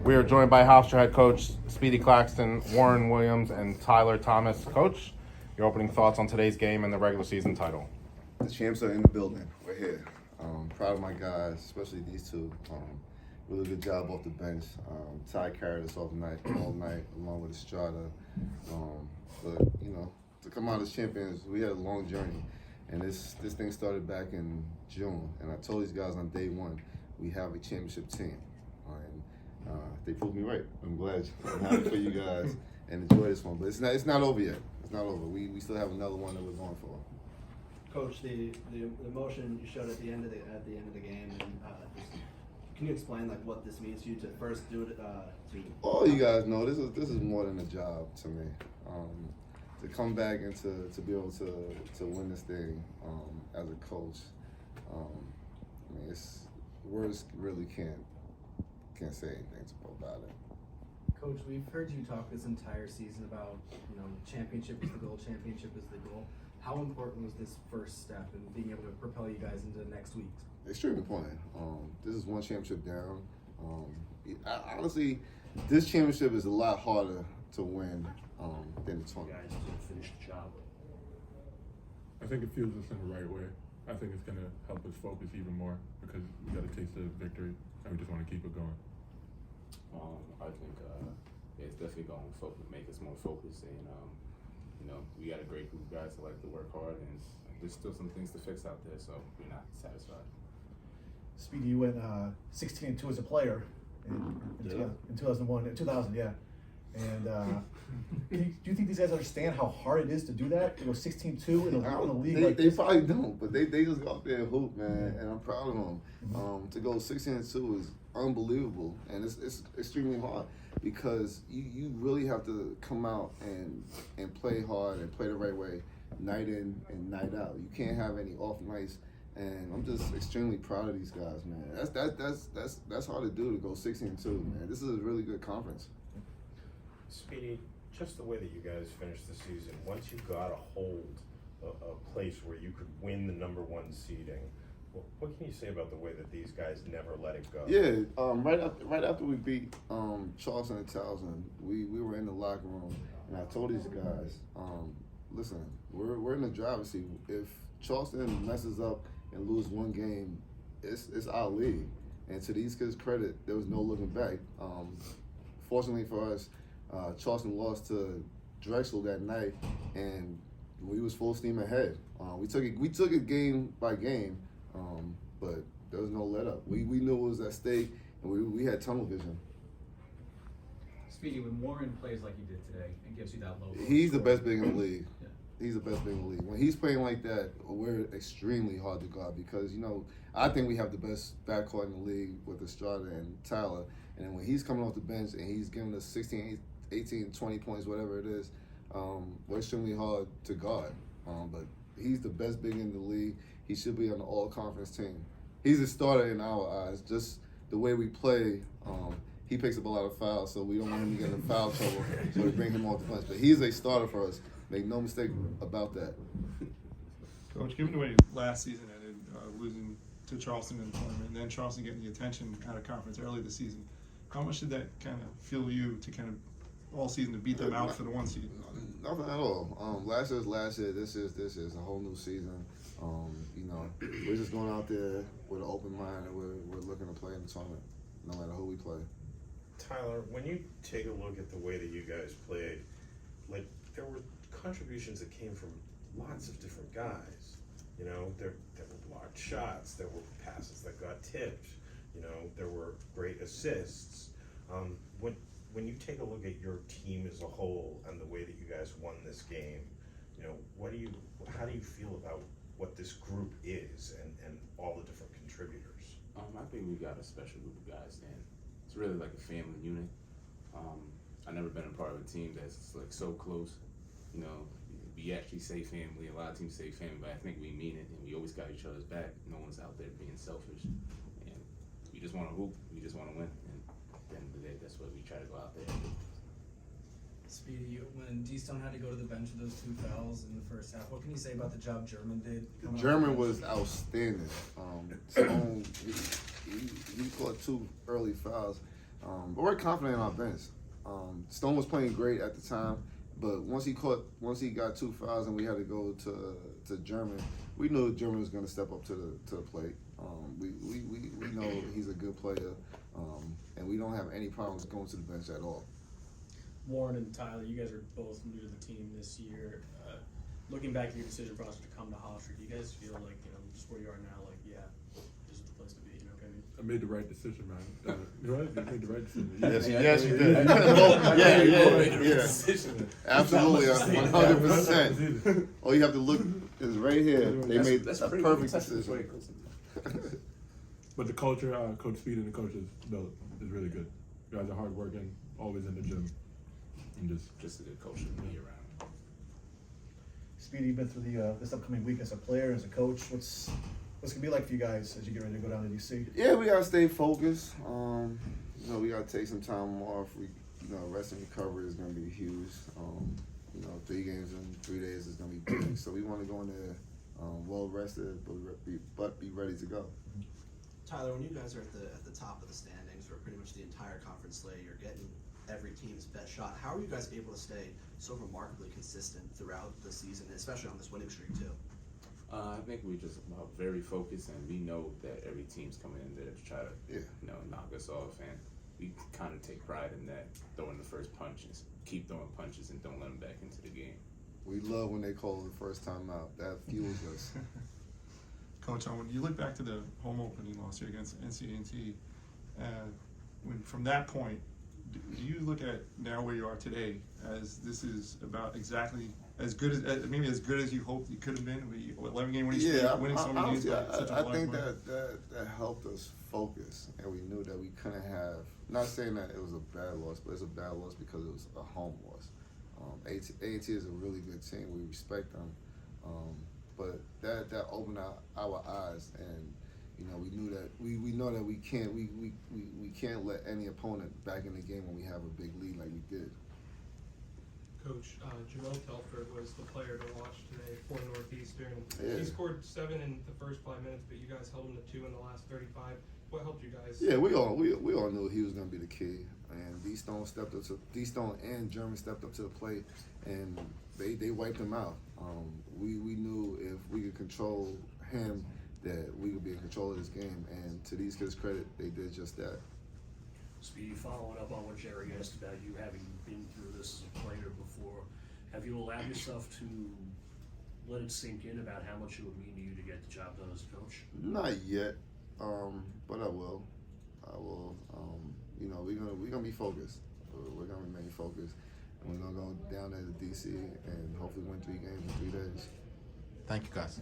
We are joined by Hofstra head coach Speedy Claxton, Warren Williams, and Tyler Thomas. Coach, your opening thoughts on today's game and the regular season title. The champs are in the building. We're here. Proud of my guys, especially these two. Really good job off the bench. Ty carried us all night, along with Estrada. But you know, to come out as champions, we had a long journey, and this thing started back in June. And I told these guys on day one, we have a championship team, and they proved me right. I'm glad. I'm happy for you guys and enjoy this one. But it's not over yet. It's not over. We still have another one that we're going for. Coach, the emotion you showed at the end of the game, and can you explain like what this means to you to first do it? All you guys know this is more than a job to me. To come back and to be able to win this thing as a coach, I mean, words really can't say anything about it. Coach, we've heard you talk this entire season about, championship is the goal, championship is the goal. How important was this first step in being able to propel you guys into the next week? Extremely important. This is one championship down. Honestly, this championship is a lot harder to win than the 20. Guys to finish the job. I think it fuels us in the right way. I think it's going to help us focus even more because we got a taste of victory and we just want to keep it going. I think it's definitely going to make us more focused, and we got a great group of guys that like to work hard, and there's still some things to fix out there, so we're not satisfied. Speedy, you went 16-2 as a player in 2000, yeah. And do you think these guys understand how hard it is to do that? To go 16-2 in a league like they this? probably don't, but they just go out there and hoop, man, and I'm proud of them. To go 16-2 is unbelievable, and it's extremely hard because you really have to come out and play hard and play the right way, night in and night out. You can't have any off nights, and I'm just extremely proud of these guys, man. That's hard to do, to go 16-2, man. This is a really good conference. Speedy, just the way that you guys finished the season, once you got a hold a place where you could win the number one seeding, what can you say about the way that these guys never let it go? Yeah, right after we beat Charleston and Towson, we were in the locker room, and I told these guys, listen, we're in the driver's seat. If Charleston messes up and lose one game, it's our league. And to these kids' credit, there was no looking back. Fortunately for us, Charleston lost to Drexel that night, and we was full steam ahead. We took it game by game, but there was no let up. We knew it was at stake, and we had tunnel vision. Speedy, when Warren plays like he did today and gives you that low, he's the best big in the league. Yeah. He's the best big in the league. When he's playing like that, we're extremely hard to guard because I think we have the best backcourt in the league with Estrada and Tyler. And then when he's coming off the bench and he's giving us 16, 18, 20 points, whatever it is, we're extremely hard to guard. But he's the best big in the league. He should be on the all-conference team. He's a starter in our eyes. Just the way we play, he picks up a lot of fouls, so we don't want him to get in foul trouble, so we bring him off the bench. But he's a starter for us. Make no mistake about that. Coach, given the way last season ended, losing to Charleston in the tournament, and then Charleston getting the attention out of conference early this season, how much did that kind of fuel you to kind of all season to beat them out for the one seed? Nothing at all. Last year's last year. This is a whole new season. We're just going out there with an open mind, and we're looking to play in the tournament, no matter who we play. Tyler, when you take a look at the way that you guys played, like there were contributions that came from lots of different guys. There were blocked shots, there were passes that got tipped, there were great assists. When you take a look at your team as a whole and the way that you guys won this game, how do you feel about what this group is and all the different contributors? I think we got a special group of guys, and it's really like a family unit. I've never been a part of a team that's like so close. We actually say family. A lot of teams say family, but I think we mean it, and we always got each other's back. No one's out there being selfish, and we just want to hoop. We just want to win, and at the end of the day, that's what we try to go out there and do. Speedy, when D-Stone had to go to the bench with those 2 fouls in the first half, what can you say about the job German did? German was outstanding. Stone, he caught 2 early fouls. But we're confident in our bench. Stone was playing great at the time, but once he got 2 fouls and we had to go to German, we knew German was going to step up to the plate. We know he's a good player, and we don't have any problems going to the bench at all. Warren and Tyler, you guys are both new to the team this year. Looking back at your decision process to come to Hofstra, do you guys feel like, just where you are now, like, yeah, this is the place to be, what I mean? I made the right decision, man. You made the right decision. Yes, you did. Yeah. Absolutely, 100%. All you have to look is right here. They made a perfect decision. But the culture, Coach Speed and the coaches built is really good. You guys are hardworking, always in the gym, and Just a good culture to be around. Speedy, you've been through this upcoming week as a player, as a coach. What's gonna be like for you guys as you get ready to go down to DC? Yeah, we gotta stay focused. We gotta take some time off. Rest and recovery is gonna be huge. 3 games in 3 days is gonna be big. So we want to go in there well rested, but be ready to go. Tyler, when you guys are at the top of the standings for pretty much the entire conference slate, you're getting every team's best shot. How are you guys able to stay so remarkably consistent throughout the season, especially on this winning streak too? I think we're just very focused, and we know that every team's coming in there to try to, knock us off, and we kind of take pride in that, throwing the first punches, keep throwing punches, and don't let them back into the game. We love when they call the first time out. That fuels us. Coach, when you look back to the home opening last year against NC&T, from that point, do you look at now where you are today as this is about exactly as good as you hoped you could have been? 11-game winning streak, winning so many games by such a I wide think margin? that helped us focus, and we knew that we couldn't have. Not saying that it was a bad loss, but it's a bad loss because it was a home loss. A&T is a really good team. We respect them, but that opened our eyes, and we knew that we know that we can't let any opponent back in the game when we have a big lead like we did. Coach, Jamel Telford was the player to watch today for Northeastern. Yeah. He scored 7 in the first 5 minutes, but you guys held him to 2 in the last 35. What helped you guys? Yeah, we all knew he was going to be the key, and D-Stone and German stepped up to the plate, and they wiped him out. We knew if we could control him, that we could be in control of this game, and to these kids' credit, they did just that. Speedy, following up on what Jerry asked about you having been through this as a player before, have you allowed yourself to let it sink in about how much it would mean to you to get the job done as a coach? Not yet, but I will. We're gonna be focused. We're gonna remain focused, and we're gonna go down there to DC and hopefully win 3 games in 3 days. Thank you, guys.